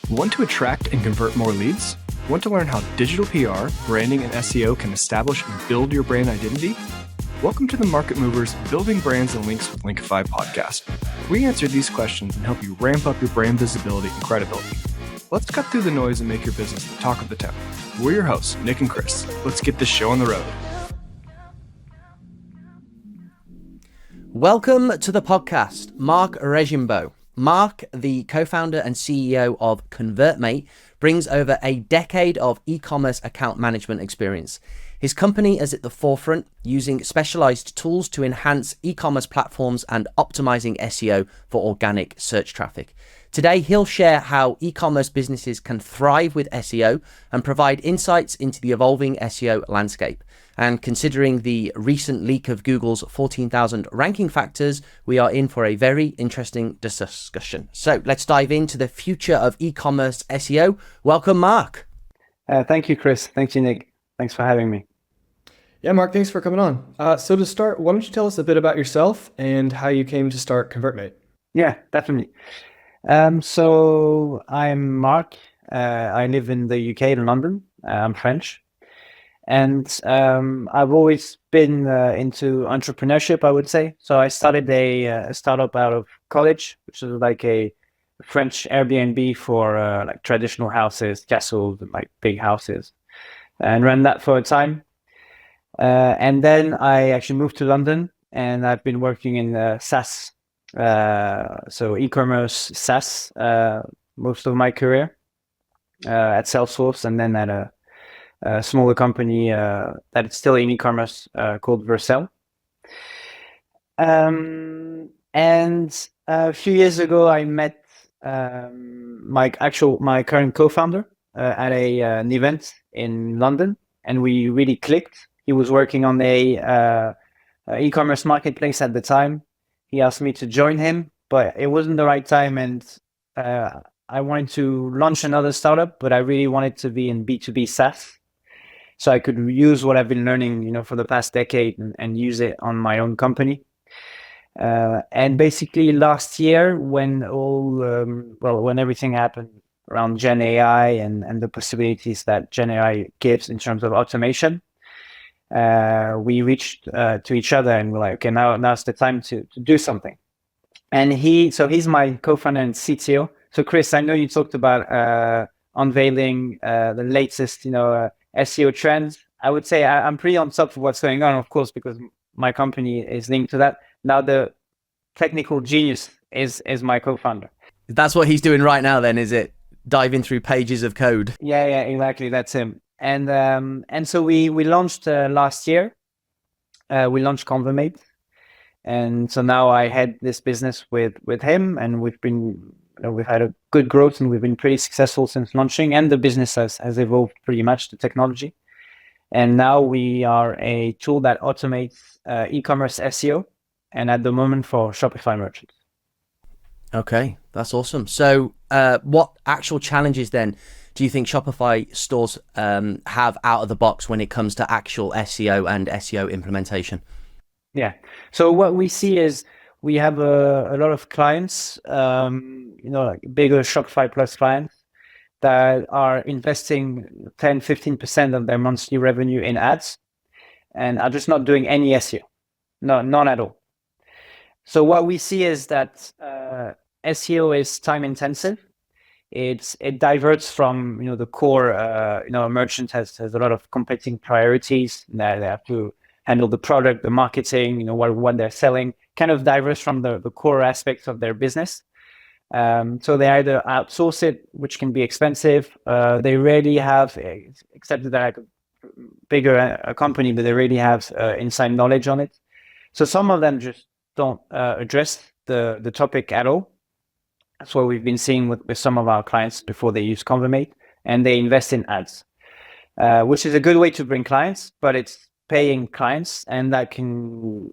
Want to attract and convert more leads? Want to learn how digital PR, branding, and SEO can establish and build your brand identity? Welcome to the Market Movers Building Brands and Links with Linkify podcast. We answer these questions and help you ramp up your brand visibility and credibility. Let's cut through the noise and make your business the talk of the town. We're your hosts, Nick and Chris. Let's get this show on the road. Welcome to the podcast, Marc Regimbeau. Marc, the co-founder and CEO of ConvertMate, brings over a decade of e-commerce account management experience. His company is at the forefront, using specialized tools to enhance e-commerce platforms and optimizing SEO for organic search traffic. Today, he'll share how e-commerce businesses can thrive with SEO and provide insights into the evolving SEO landscape. And considering the recent leak of Google's 14,000 ranking factors, we are in for a very interesting discussion. So let's dive into the future of e-commerce SEO. Welcome, Marc. Thank you, Chris. Thank you, Nick. Thanks for having me. Yeah, Marc, thanks for coming on. So to start, why don't you tell us a bit about yourself and how you came to start ConvertMate? Yeah, definitely. So I'm Marc. I live in the UK, in London. I'm French. And I've always been into entrepreneurship, I would say. So I started a startup out of college, which is like a French Airbnb for like traditional houses, castles, and like big houses, and ran that for a time. And then I actually moved to London, and I've been working in SaaS, so e-commerce SaaS, most of my career at Salesforce, and then at a smaller company that is still in e-commerce called Vercel. And a few years ago, I met my current co-founder at an event in London, and we really clicked. He was working on a e-commerce marketplace at the time. He asked me to join him, but it wasn't the right time, and I wanted to launch another startup, but I really wanted to be in B2B SaaS. So I could use what I've been learning, for the past decade and use it on my own company. And basically last year, when when everything happened around Gen AI and the possibilities that Gen AI gives in terms of automation, we reached to each other and we're like, okay, now's the time to do something. And he's my co-founder and CTO. So Chris, I know you talked about unveiling the latest, SEO trends. I would say I'm pretty on top of what's going on, of course, because my company is linked to that. Now the technical genius is my co-founder. That's what he's doing right now then, is it? Diving through pages of code. Yeah, exactly. That's him. And so we launched last year. We launched ConvertMate. And so now I head this business with him, and we've had a good growth, and we've been pretty successful since launching, and the business has evolved pretty much, the technology. And now we are a tool that automates e-commerce SEO, and at the moment for Shopify merchants. Okay, that's awesome. So what actual challenges then do you think Shopify stores have out of the box when it comes to actual SEO and SEO implementation? Yeah. So what we see is we have a lot of clients, like bigger Shopify Plus clients that are investing 10, 15% of their monthly revenue in ads and are just not doing any SEO. No, none at all. So what we see is that SEO is time intensive. It diverts from, the core, a merchant has a lot of competing priorities. They have to handle the product, the marketing, what they're selling, kind of diverse from the core aspects of their business. So they either outsource it, which can be expensive. They rarely have, except that they're like a bigger company, but they really have inside knowledge on it. So some of them just don't address the topic at all. That's what we've been seeing with some of our clients before they use ConvertMate, and they invest in ads, which is a good way to bring clients, but it's paying clients, and that can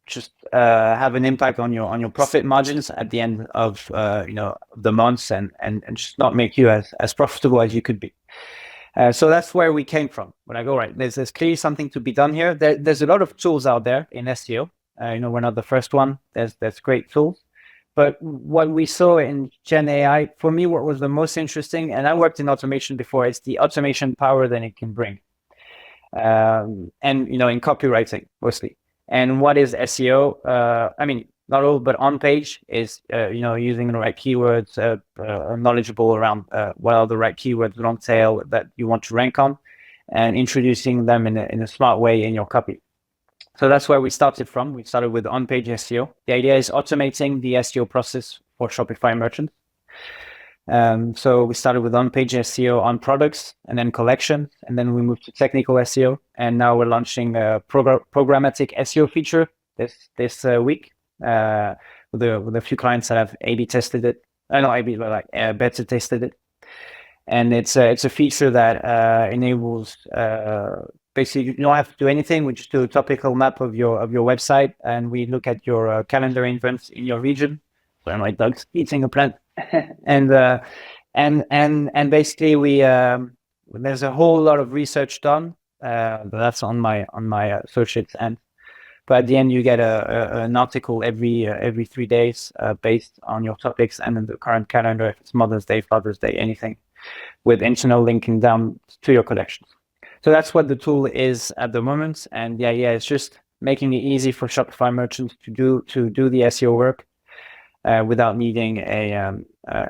just have an impact on your profit margins at the end of the months, and just not make you as profitable as you could be. So that's where we came from. When I go, right, there's clearly something to be done here. There's a lot of tools out there in SEO. We're not the first one. There's great tools, But what we saw in Gen AI, for me, what was the most interesting, and I worked in automation before, is the automation power that it can bring. And, in copywriting mostly. And what is SEO? I mean, not all, but on page is, using the right keywords, knowledgeable around what are the right keywords, long tail that you want to rank on, and introducing them in a smart way in your copy. So that's where we started from. We started with on-page SEO. The idea is automating the SEO process for Shopify merchants. So we started with on-page SEO on products and then collections, and then we moved to technical SEO. And now we're launching a programmatic SEO feature this week with a few clients that have A/B tested it. Not A/B, but like beta tested it. And it's a feature that enables basically you don't have to do anything. We just do a topical map of your website, and we look at your calendar events in your region. So my dog's eating a plant, and basically we there's a whole lot of research done. That's on my associates end. But at the end, you get an article every 3 days based on your topics and in the current calendar. If it's Mother's Day, Father's Day, anything, with internal linking down to your collections. So that's what the tool is at the moment, and the idea is just making it easy for Shopify merchants to do the SEO work without needing a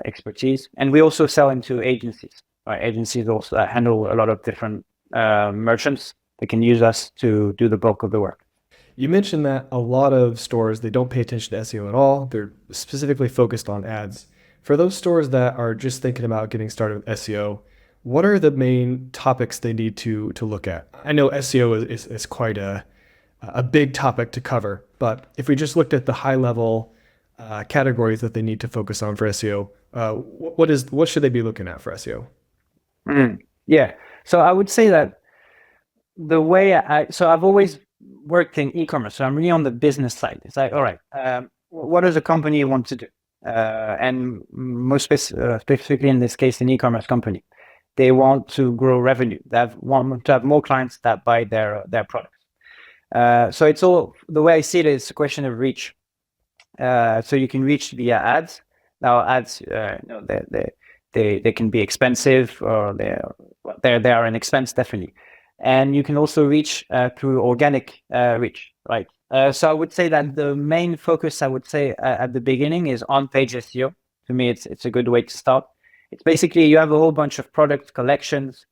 expertise. And we also sell into agencies. Right? Agencies also handle a lot of different merchants that can use us to do the bulk of the work. You mentioned that a lot of stores, they don't pay attention to SEO at all. They're specifically focused on ads. For those stores that are just thinking about getting started with SEO, what are the main topics they need to look at? I know SEO is quite a big topic to cover, but if we just looked at the high level categories that they need to focus on for SEO, what should they be looking at for SEO? Yeah, so I would say that the way I've always worked in e-commerce, so I'm really on the business side. It's like, all right, what does a company want to do? And most specifically in this case, an e-commerce company, they want to grow revenue. They want to have more clients that buy their products. So it's all, the way I see it is a question of reach. So you can reach via ads. Now ads, they can be expensive, or they are an expense, definitely. And you can also reach through organic reach, right? So I would say that the main focus, I would say at the beginning, is on-page SEO. To me, it's a good way to start. It's basically, you have a whole bunch of product collections,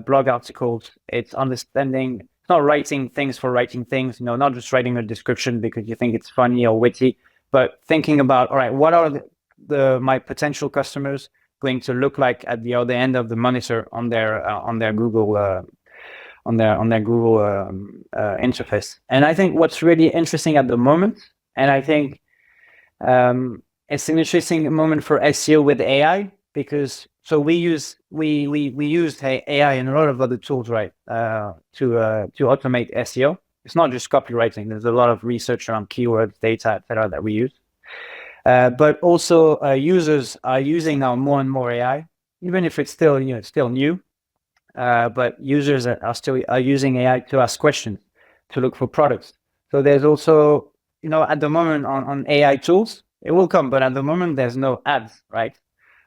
blog articles. It's understanding, it's not writing things for writing things, not just writing a description because you think it's funny or witty, but thinking about, all right, what are my potential customers going to look like at the other end of the monitor on their Google on their Google interface. And I think what's really interesting at the moment, and I think it's an interesting moment for SEO with AI, because so we use AI and a lot of other tools, right, to automate SEO. It's not just copywriting. There's a lot of research around keywords, data, etc. that we use. But also users are using now more and more AI, even if it's still new. But users are using AI to ask questions, to look for products. So there's also, at the moment on AI tools, it will come, but at the moment there's no ads, right,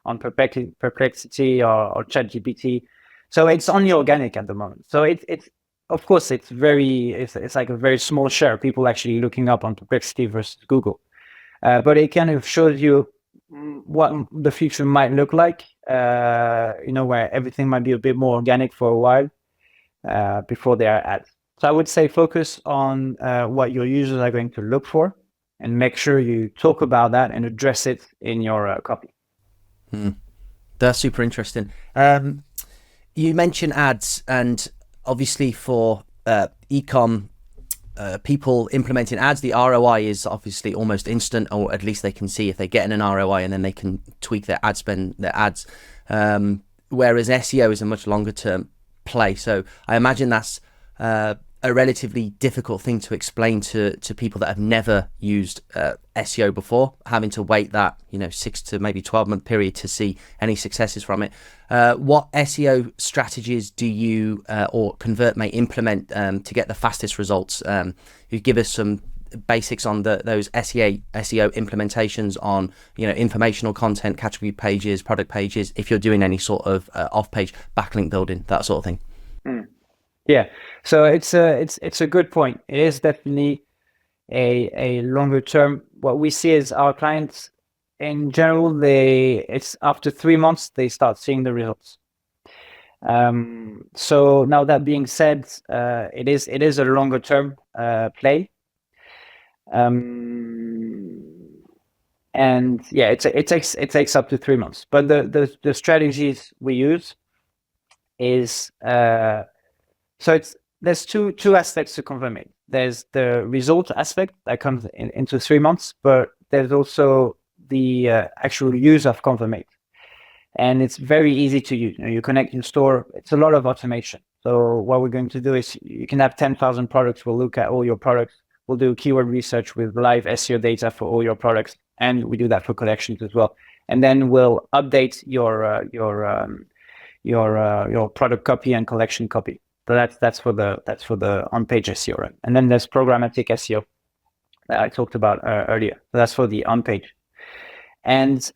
on Perplexity or ChatGPT. So it's only organic at the moment. So it's of course it's like a very small share of people actually looking up on Perplexity versus Google. But it kind of shows you what the future might look like, where everything might be a bit more organic for a while before there are ads. So I would say focus on what your users are going to look for, and make sure you talk about that and address it in your copy. That's super interesting. You mentioned ads, and obviously for e-com, people implementing ads, the ROI is obviously almost instant, or at least they can see if they're getting an ROI, and then they can tweak their ad spend, their ads. Whereas SEO is a much longer term play. So I imagine that's a relatively difficult thing to explain to people that have never used SEO before, having to wait that 6 to maybe 12-month period to see any successes from it. What SEO strategies do you or ConvertMate implement to get the fastest results? You give us some basics on those SEO implementations on, informational content, category pages, product pages, if you're doing any sort of off-page backlink building, that sort of thing? Yeah, so it's a good point. It is definitely a longer term. What we see is our clients in general, it's after 3 months they start seeing the results. So now that being said, it is a longer term play. And yeah, it takes up to 3 months. But the strategies we use is there's two aspects to ConvertMate. There's the result aspect that comes into 3 months, but there's also the actual use of ConvertMate. And it's very easy to use. You connect your store. It's a lot of automation. So what we're going to do is you can have 10,000 products. We'll look at all your products. We'll do keyword research with live SEO data for all your products, and we do that for collections as well. And then we'll update your product copy and collection copy. So that's for the on-page SEO, right? And then there's programmatic SEO that I talked about earlier. So that's for the on-page. And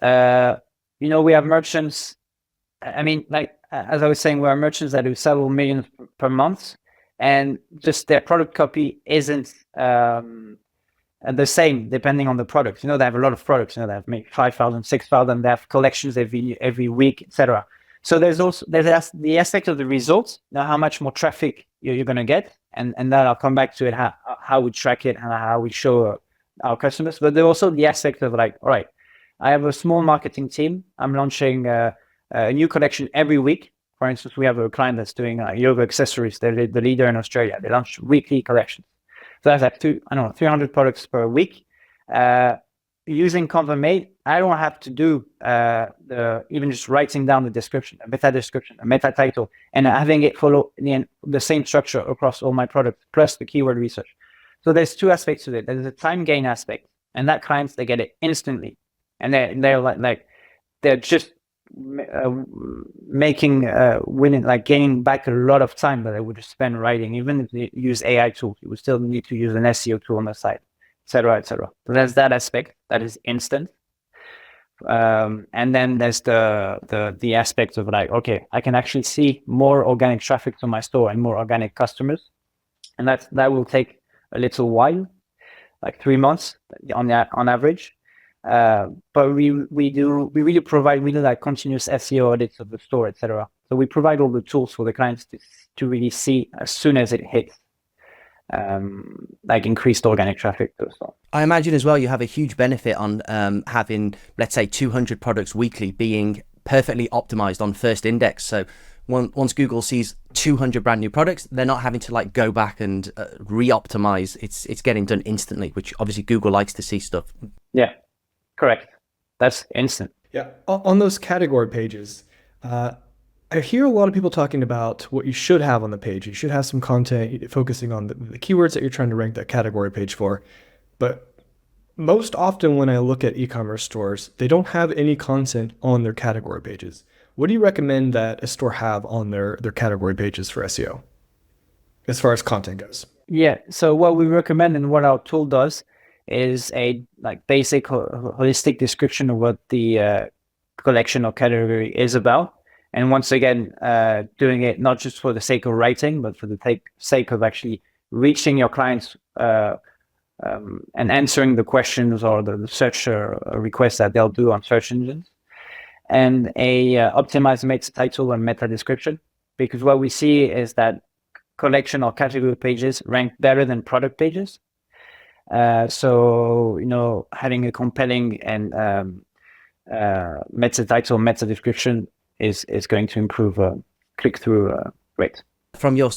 we have merchants. I mean, like as I was saying, we have merchants that do several million per month, and just their product copy isn't the same depending on the product. They have a lot of products. They have maybe 5,000, 6,000. They have collections every week, etc. So there's the aspect of the results. Now, how much more traffic you're going to get, and then I'll come back to it, how we track it and how we show our customers. But there's also the aspect of like, all right, I have a small marketing team. I'm launching a new collection every week. For instance, we have a client that's doing yoga accessories. They're the leader in Australia. They launch weekly collections. So that's like 300 products per week. Using ConvertMate, I don't have to do even just writing down the description, a meta description, a meta title, and having it follow the same structure across all my products, plus the keyword research. So there's two aspects to it. There's a time gain aspect, and that clients, they get it instantly. And they're like they're just gaining back a lot of time that they would spend writing. Even if they use AI tools, you would still need to use an SEO tool on the side, etc., etc. So there's that aspect that is instant. And then there's the aspect of like, okay, I can actually see more organic traffic to my store and more organic customers, and that will take a little while, like 3 months on average. But we really provide like continuous SEO audits of the store, etc. So we provide all the tools for the clients to really see as soon as it hits, like increased organic traffic to the store. I imagine as well you have a huge benefit on having, let's say, 200 products weekly being perfectly optimized on first index. So once Google sees 200 brand new products, they're not having to like go back and re-optimize. It's getting done instantly, which obviously Google likes to see stuff. Yeah. Correct. That's instant. Yeah. On those category pages, I hear a lot of people talking about what you should have on the page. You should have some content focusing on the keywords that you're trying to rank that category page for. But most often when I look at e-commerce stores, they don't have any content on their category pages. What do you recommend that a store have on their category pages for SEO as far as content goes? Yeah. So what we recommend and what our tool does is a like basic holistic description of what the collection or category is about. And once again, doing it not just for the sake of writing, but for the sake of actually reaching your clients and answering the questions or the search requests that they'll do on search engines. And a optimized meta title and meta description, because what we see is that collection or category pages rank better than product pages. So having a compelling and meta title, meta description is going to improve click-through rate. From your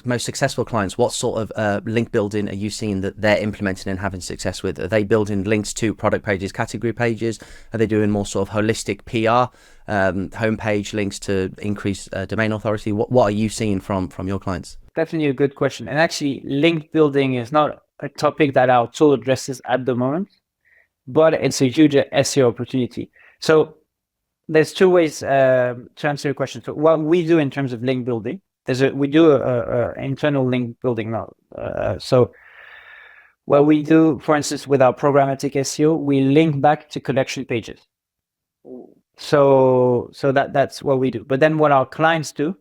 most successful clients, what sort of link building are you seeing that they're implementing and having success with? Are they building links to product pages, category pages? Are they doing more sort of holistic PR, homepage links to increase domain authority? What are you seeing from your clients? Definitely a good question. And actually, link building is not a topic that our tool addresses at the moment, but it's a huge SEO opportunity. So there's two ways to answer your question. So what we do in terms of link building, we do a internal link building now. So what we do, for instance, with our programmatic SEO, we link back to collection pages. So that's what we do. But then what our clients do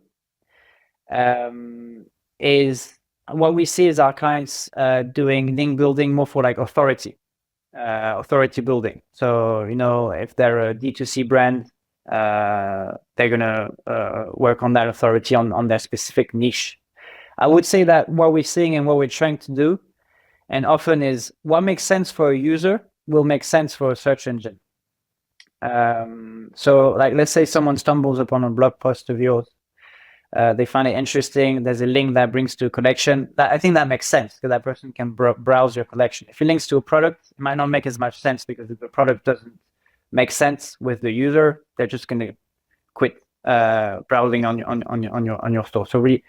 is, what we see is our clients doing link building more for like authority building. So, if they're a D2C brand, they're gonna work on that authority on their specific niche. I would say that what we're seeing and what we're trying to do, and often, is what makes sense for a user will make sense for a search engine. So like, let's say someone stumbles upon a blog post of yours, they find it interesting, there's a link that brings to a collection. I think that makes sense, because that person can browse your collection. If it links to a product, it might not make as much sense, because if the product doesn't make sense with the user, they're just going to quit browsing on your store. So we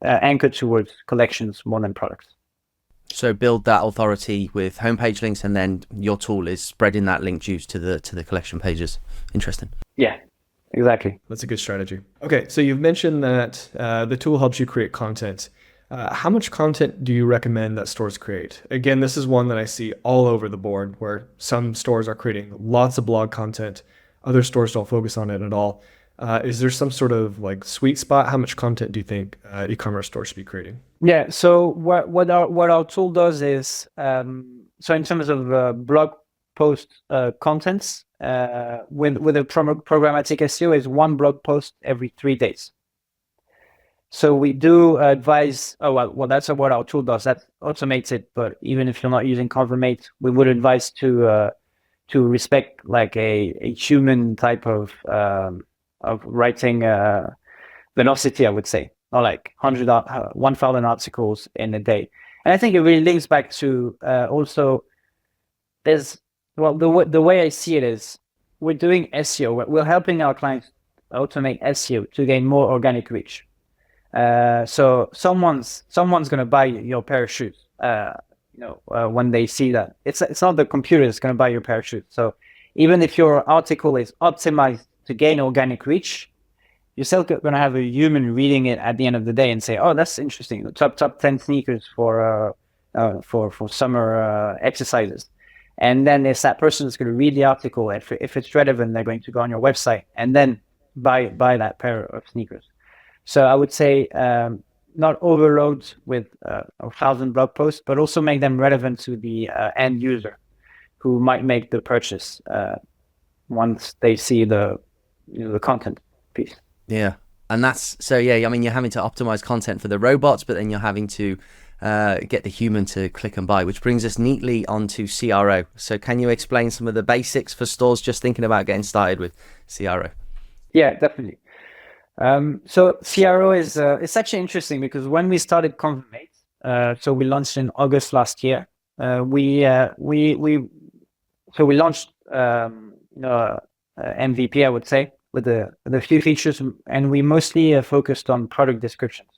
anchor towards collections more than products. So build that authority with homepage links, and then your tool is spreading that link juice to the collection pages. Interesting. Yeah, exactly. That's a good strategy. Okay, so you've mentioned that the tool helps you create content. How much content do you recommend that stores create? Again, this is one that I see all over the board, where some stores are creating lots of blog content, other stores don't focus on it at all. Is there some sort of like sweet spot? How much content do you think e-commerce stores should be creating? Yeah. So what our tool does is, so in terms of blog post contents, with a programmatic SEO, is one blog post every 3 days. So we do advise. Well, that's what our tool does. That's automated. But even if you're not using ConvertMate, we would advise to respect like a human type of writing velocity, I would say, or like 1,000 articles in a day. And I think it really links back to also, the way I see it is, we're doing SEO. We're helping our clients automate SEO to gain more organic reach. So someone's going to buy your pair of shoes. When they see that, it's not the computer that's going to buy your pair of shoes. So even if your article is optimized to gain organic reach, you're still going to have a human reading it at the end of the day and say, "Oh, that's interesting. The top 10 sneakers for summer exercises." And then it's that person that's going to read the article. If it's relevant, they're going to go on your website and then buy that pair of sneakers. So I would say, not overload with 1,000 blog posts, but also make them relevant to the end user who might make the purchase once they see the content piece. Yeah. And that's, so yeah, I mean, you're having to optimize content for the robots, but then you're having to get the human to click and buy, which brings us neatly onto CRO. So can you explain some of the basics for stores just thinking about getting started with CRO? Yeah, definitely. So CRO is it's actually interesting, because when we started ConvertMate, so we launched in August last year. We launched MVP, I would say, with a few features, and we mostly focused on product descriptions.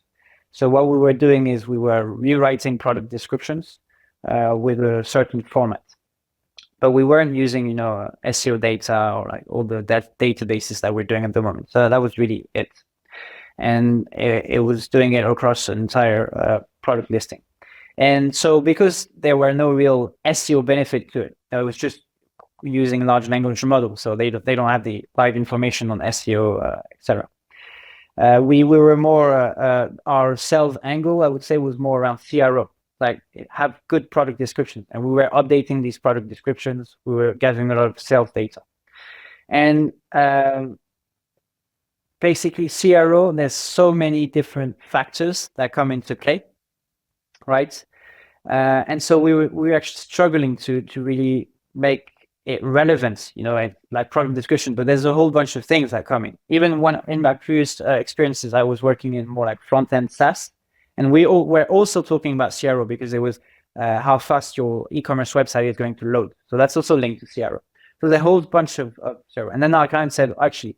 So what we were doing is we were rewriting product descriptions with a certain format, but we weren't using SEO data or like all the databases that we're doing at the moment. So that was really it, and it was doing it across an entire product listing. And so because there were no real SEO benefit to it, it was just using large language models, so they don't have the live information on SEO, etc. We were more our sales angle, I would say, was more around CRO, like have good product descriptions, and we were updating these product descriptions. We were gathering a lot of sales data, and basically CRO. There's so many different factors that come into play, right? And so we were actually struggling to really make it relevant, like product description, but there's a whole bunch of things that come in. Even when in my previous experiences, I was working in more like front-end SaaS, and we were also talking about CRO, because it was how fast your e-commerce website is going to load. So that's also linked to CRO. So the whole bunch of CRO. And then our client said, actually,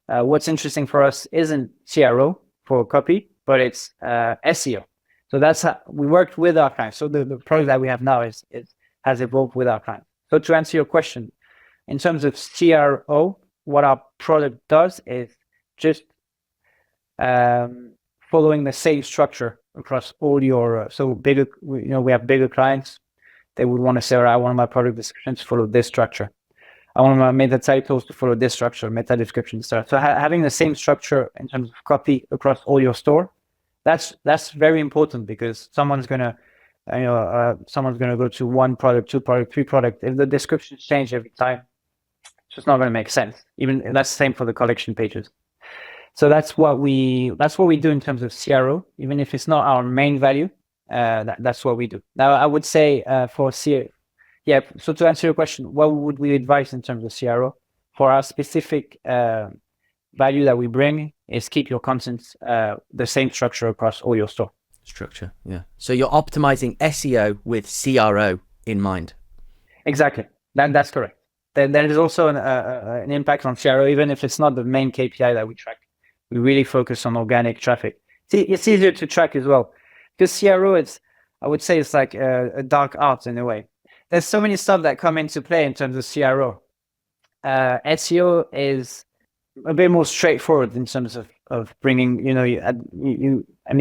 what's interesting for us isn't CRO for copy, but it's SEO. So that's how we worked with our clients. So the product that we have now has evolved with our clients. So to answer your question, in terms of CRO, what our product does is just following the same structure across all your, so bigger, we have bigger clients. They would want to say, all right, I want my product description to follow this structure. I want my meta titles to follow this structure, meta description, etc. So having the same structure in terms of copy across all your store, that's very important, because someone's gonna go to one product, two product, three product. If the descriptions change every time, it's just not going to make sense. Even that's the same for the collection pages. So that's what we do in terms of CRO. Even if it's not our main value, that's what we do. Now, I would say for CRO, yeah. So to answer your question, what would we advise in terms of CRO? For our specific value that we bring is keep your content the same structure across all your store. Structure, yeah. So you're optimizing SEO with CRO in mind. Exactly. That's correct. Then there is also an impact on CRO, even if it's not the main KPI that we track. We really focus on organic traffic. See, it's easier to track as well, because CRO, I would say it's like a dark art in a way. There's so many stuff that come into play in terms of CRO. SEO is a bit more straightforward in terms of bringing,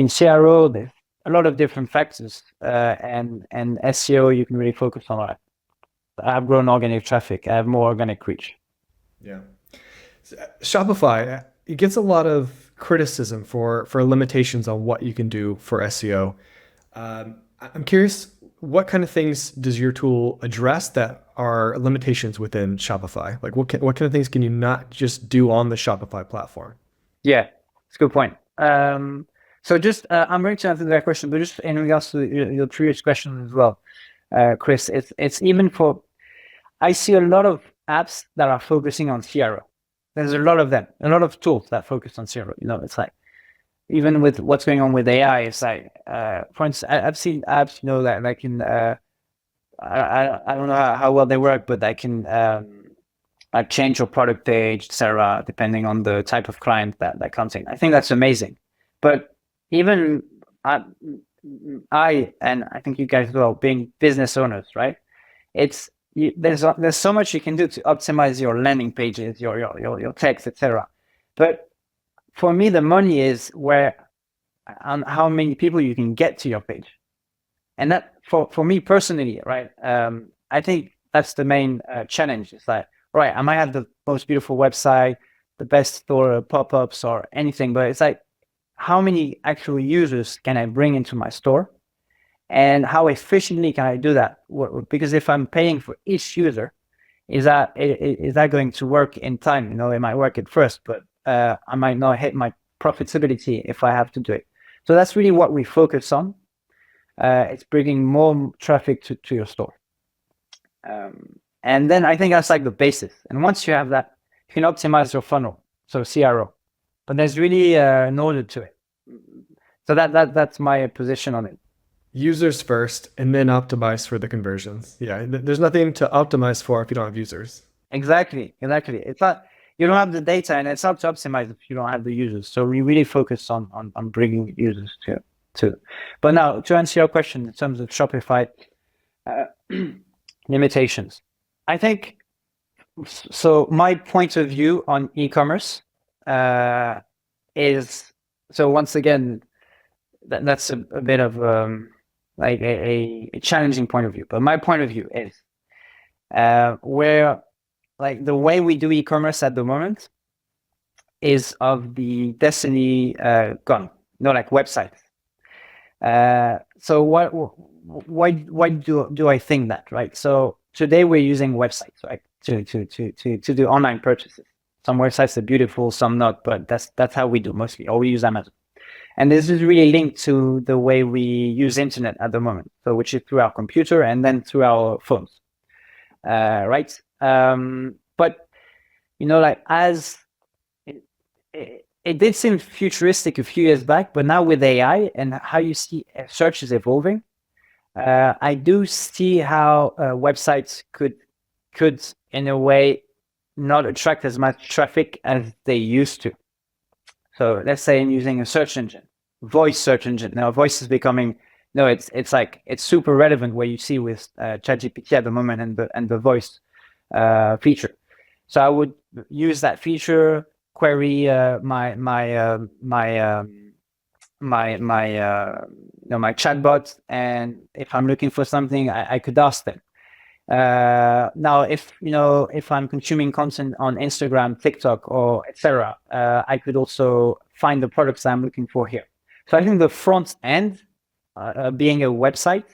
CRO, there's a lot of different factors, and SEO, you can really focus on that. I have grown organic traffic. I have more organic reach. Yeah. Shopify, it gets a lot of criticism for limitations on what you can do for SEO. I'm curious, what kind of things does your tool address that are limitations within Shopify? Like what kind of things can you not just do on the Shopify platform? Yeah, it's a good point. So just, I'm ready to answer that question, but just in regards to your previous question as well, Chris, it's even for, I see a lot of apps that are focusing on CRO. There's a lot of them, a lot of tools that focus on CRO. It's like, even with what's going on with AI, it's like, for instance, I've seen apps, that like can, I don't know how well they work, but I can like change your product page, etc., depending on the type of client that comes in. I think that's amazing. But even I and I think you guys as well, being business owners, right? There's so much you can do to optimize your landing pages, your text, etc. But for me, the money is on how many people you can get to your page. And that, for me personally, right, I think that's the main challenge. It's like, right, I might have the most beautiful website, the best store pop-ups or anything, but it's like, how many actual users can I bring into my store? And how efficiently can I do that? Because if I'm paying for each user, is that going to work in time? It might work at first, but I might not hit my profitability if I have to do it. So that's really what we focus on. It's bringing more traffic to your store. And then I think that's like the basis. And once you have that, you can optimize your funnel, so CRO. But there's really an order to it. So that's my position on it. Users first, and then optimize for the conversions. Yeah, there's nothing to optimize for if you don't have users. Exactly. It's not, you don't have the data, and it's not to optimize if you don't have the users. So we really focus on bringing users to. But now, to answer your question in terms of Shopify limitations, I think, so my point of view on e-commerce is, so once again, that's a bit of like a challenging point of view. But my point of view is where, like, the way we do e-commerce at the moment is of the destiny gone, like websites. So why do I think that, right? So today we're using websites, right, to do online purchases. Some websites are beautiful, some not, but that's how we do mostly, or we use Amazon. And this is really linked to the way we use internet at the moment, so which is through our computer and then through our phones, right? But like, as it did seem futuristic a few years back, but now with AI and how you see search is evolving, I do see how websites could in a way not attract as much traffic as they used to. So let's say I'm using a search engine, voice search engine. Now voice is becoming, it's like, it's super relevant, where you see with ChatGPT at the moment and the voice feature. So I would use that feature, query my my chatbot, and if I'm looking for something, I could ask them. Now, if I'm consuming content on Instagram, TikTok, or etc., I could also find the products I'm looking for here. So I think the front end, being a website,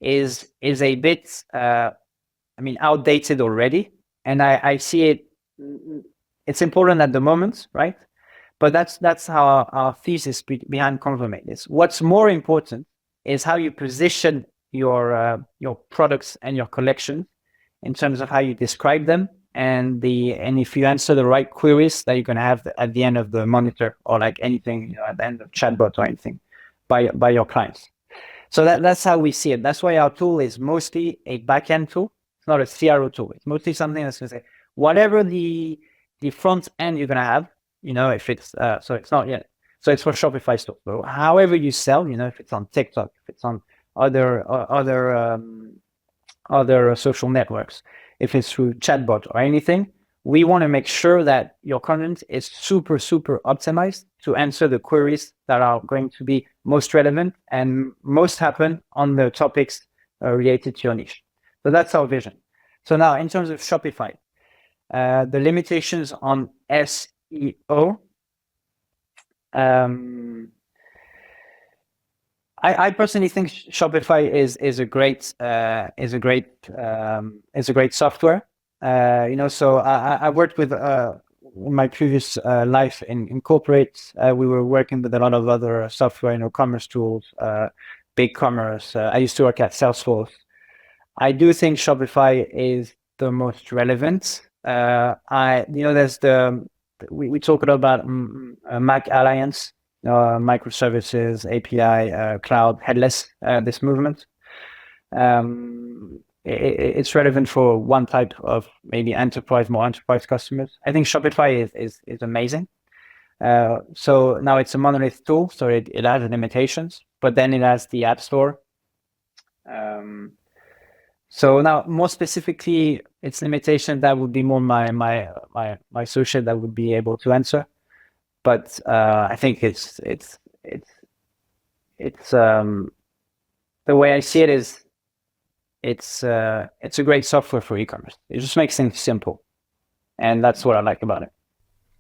is a bit, outdated already, and I see it. It's important at the moment, right? But that's how our thesis behind ConvertMate is. What's more important is how you position your products and your collection in terms of how you describe them, and if you answer the right queries that you're going to have at the end of the monitor, or like anything, at the end of chatbot or anything by your clients. So that's how we see it. That's why our tool is mostly a backend tool. It's not a CRO tool. It's mostly something that's going to say whatever the front end you're going to have, if it's so it's not yet. So it's for Shopify store. So however you sell, if it's on TikTok, if it's on other social networks, if it's through chatbot or anything, we want to make sure that your content is super, super optimized to answer the queries that are going to be most relevant and most happen on the topics related to your niche. So that's our vision. So now, in terms of Shopify, the limitations on SEO, I personally think Shopify is a great software. So I worked with in my previous life in corporate. We were working with a lot of other software, commerce tools, BigCommerce. I used to work at Salesforce. I do think Shopify is the most relevant. There's we talk a lot about Mac Alliance, microservices, API, cloud, headless, this movement. It's relevant for one type of maybe more enterprise customers. I think Shopify is amazing. So now it's a monolith tool, so it has limitations, but then it has the App Store. So now, more specifically, its limitation, that would be more my associate that would be able to answer. But I think it's the way I see it is it's a great software for e-commerce. It just makes things simple, and that's what I like about it.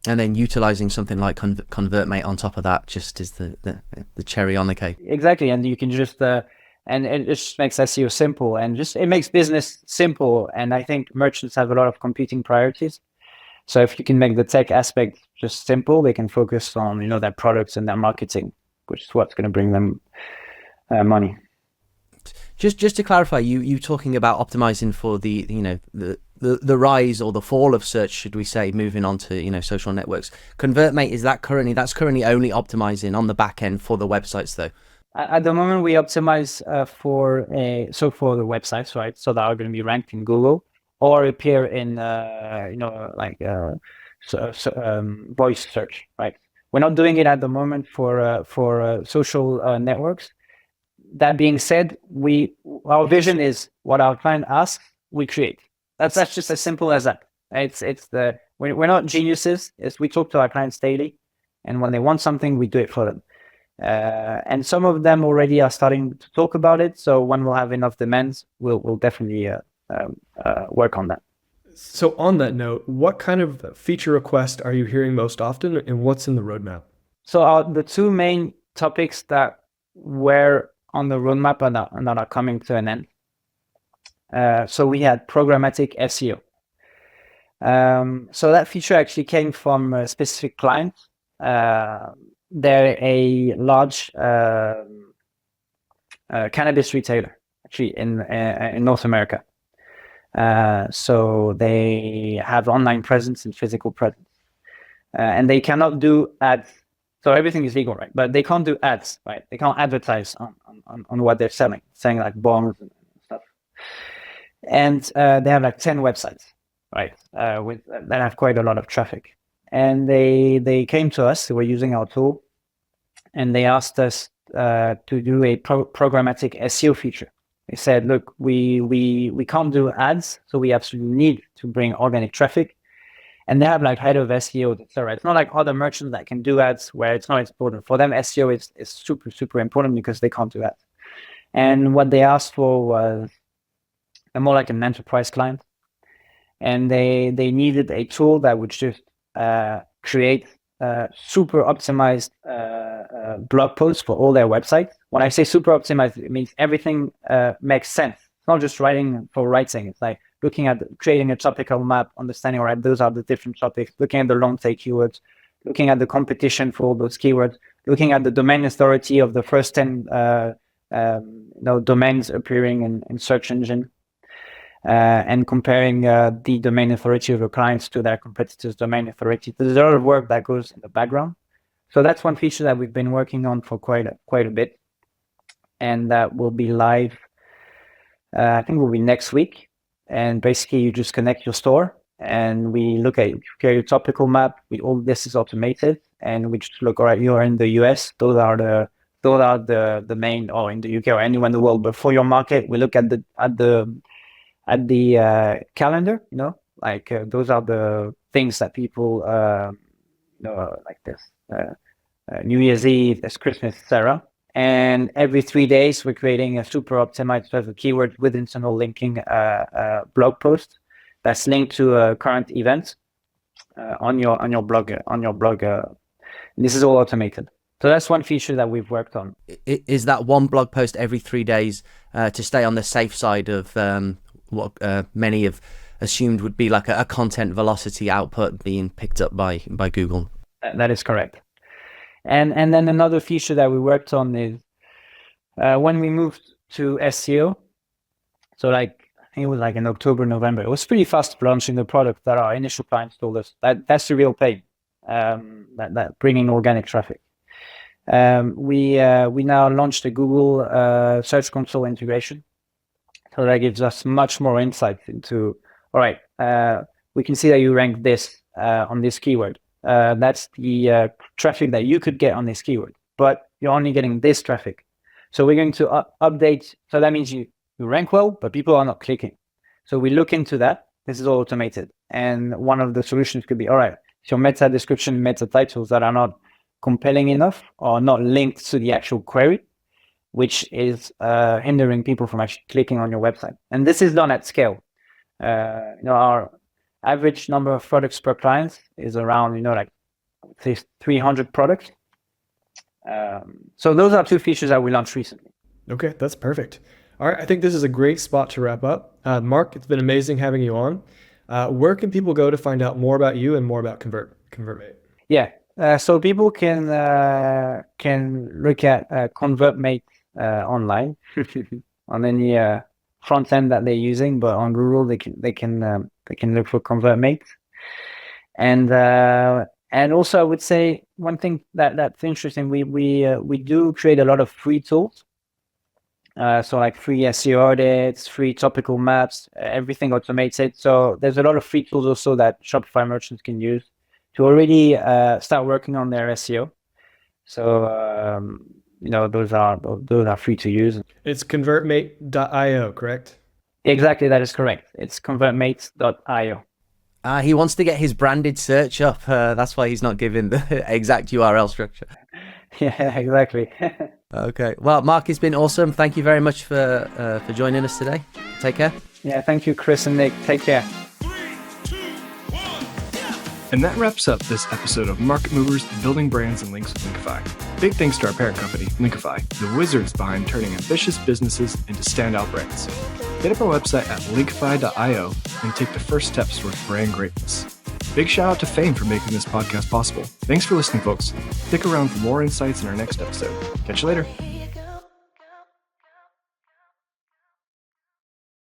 And then utilizing something like ConvertMate on top of that just is the cherry on the cake. Exactly, and you can just and it just makes SEO simple, and it makes business simple. And I think merchants have a lot of competing priorities. So if you can make the tech aspect just simple, they can focus on their products and their marketing, which is what's going to bring them money. Just to clarify, you talking about optimizing for the rise or the fall of search, should we say, moving on to social networks. ConvertMate, that's currently only optimizing on the back end for the websites though. At the moment, we optimize for the websites, right? So that are going to be ranked in Google or appear in voice search, right? We're not doing it at the moment for social networks. That being said, our vision is what our client asks, we create. That's just as simple as that. We're not geniuses. We talk to our clients daily, and when they want something, we do it for them. And some of them already are starting to talk about it. So when we'll have enough demands, we'll definitely work on that. So on that note, what kind of feature request are you hearing most often, and what's in the roadmap? So the two main topics that were on the roadmap and that are coming to an end. So we had programmatic SEO. So that feature actually came from a specific client. They're a large cannabis retailer, actually in North America. So they have online presence and physical presence, and they cannot do ads. So everything is legal, right? But they can't do ads, right? They can't advertise on what they're selling like bombs and stuff. And they have like 10 websites, right? That have quite a lot of traffic. And they came to us. They were using our tool, and they asked us to do a programmatic SEO feature. They said, look, we can't do ads, so we absolutely need to bring organic traffic. and they have like head of SEO, etc. It's not like other merchants that can do ads where it's not important. For them, SEO is super, super important because they can't do ads. And what they asked for was more like an enterprise client. And they needed a tool that would just create super optimized blog posts for all their websites. When I say super optimized, it means everything makes sense. It's not just writing for writing. It's like looking at creating a topical map, understanding, all right, those are the different topics, looking at the long tail keywords, looking at the competition for all those keywords, looking at the domain authority of the first 10 domains appearing in search engine, and comparing the domain authority of your clients to their competitors' domain authority. There's a lot of work that goes in the background. So that's one feature that we've been working on for quite a bit, and that will be live. I think will be next week. And basically, you just connect your store, and we look at your topical map. All this is automated, and we just look. All right, you're in the US. Those are the main, or in the UK or anywhere in the world. But for your market, we look at the calendar. Like those are the things that people like this. New Year's Eve, there's Christmas, etc. And every 3 days, we're creating a super optimized set of keywords with internal linking blog post that's linked to a current event on your blog. This is all automated. So that's one feature that we've worked on. Is that one blog post every 3 days to stay on the safe side of what many have assumed would be like a content velocity output being picked up by Google? That is correct. And then another feature that we worked on is when we moved to SEO. So like I think it was like in October, November. It was pretty fast launching the product that our initial clients told us that's the real pain. That bringing organic traffic. We now launched a Google Search Console integration. So that gives us much more insights into, all right, we can see that you rank this on this keyword. That's the traffic that you could get on this keyword, but you're only getting this traffic. So we're going to update. So that means you rank well, but people are not clicking. So we look into that. This is all automated. And one of the solutions could be, all right, your meta description, meta titles that are not compelling enough or not linked to the actual query, which is hindering people from actually clicking on your website. And this is done at scale. Our average number of products per client is around, like say 300 products. So those are two features that we launched recently. Okay, that's perfect. All right, I think this is a great spot to wrap up. Marc, it's been amazing having you on. Where can people go to find out more about you and more about ConvertMate? Yeah, so people can look at ConvertMate online on any front end that they're using, but on Google they can look for ConvertMate. And also I would say one thing that's interesting, we do create a lot of free tools. So like free SEO audits, free topical maps, everything automated. So there's a lot of free tools also that Shopify merchants can use to already start working on their SEO. So those are free to use. It's convertmate.io, correct? Exactly, that is correct. It's convertmate.io. He wants to get his branded search up. That's why he's not giving the exact URL structure. Yeah, exactly. Okay. Well, Marc, it's been awesome. Thank you very much for joining us today. Take care. Yeah, thank you, Chris and Nick. Take care. And that wraps up this episode of Market Movers Building Brands and Links with Linkify. Big thanks to our parent company, Linkifi, the wizards behind turning ambitious businesses into standout brands. Hit up our website at linkify.io and take the first steps towards brand greatness. Big shout out to Fame for making this podcast possible. Thanks for listening, folks. Stick around for more insights in our next episode. Catch you later.